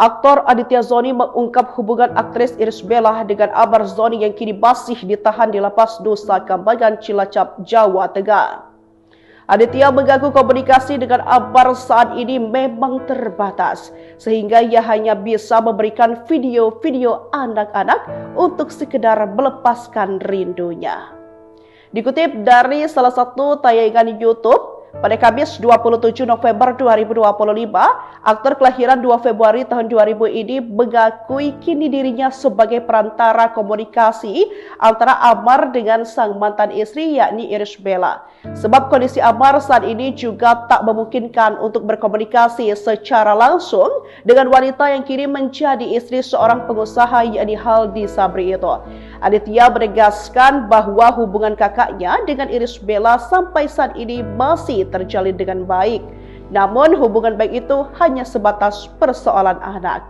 Aktor Aditya Zoni mengungkap hubungan aktris Irish Bella dengan Amar Zoni yang kini masih ditahan di Lapas Nusa Kambangan, Cilacap, Jawa Tengah. Aditya mengaku komunikasi dengan Amar saat ini memang terbatas, sehingga ia hanya bisa memberikan video-video anak-anak untuk sekedar melepaskan rindunya. Dikutip dari salah satu tayangan YouTube, pada Kamis 27 November 2025, aktor kelahiran 2 Februari tahun 2000 ini mengakui kini dirinya sebagai perantara komunikasi antara Amar dengan sang mantan istri yakni Irish Bella. Sebab kondisi Amar saat ini juga tak memungkinkan untuk berkomunikasi secara langsung dengan wanita yang kini menjadi istri seorang pengusaha yakni Haldi Sabri itu. Aditya menegaskan bahwa hubungan kakaknya dengan Irish Bella sampai saat ini masih terjalin dengan baik. Namun hubungan baik itu hanya sebatas persoalan anak.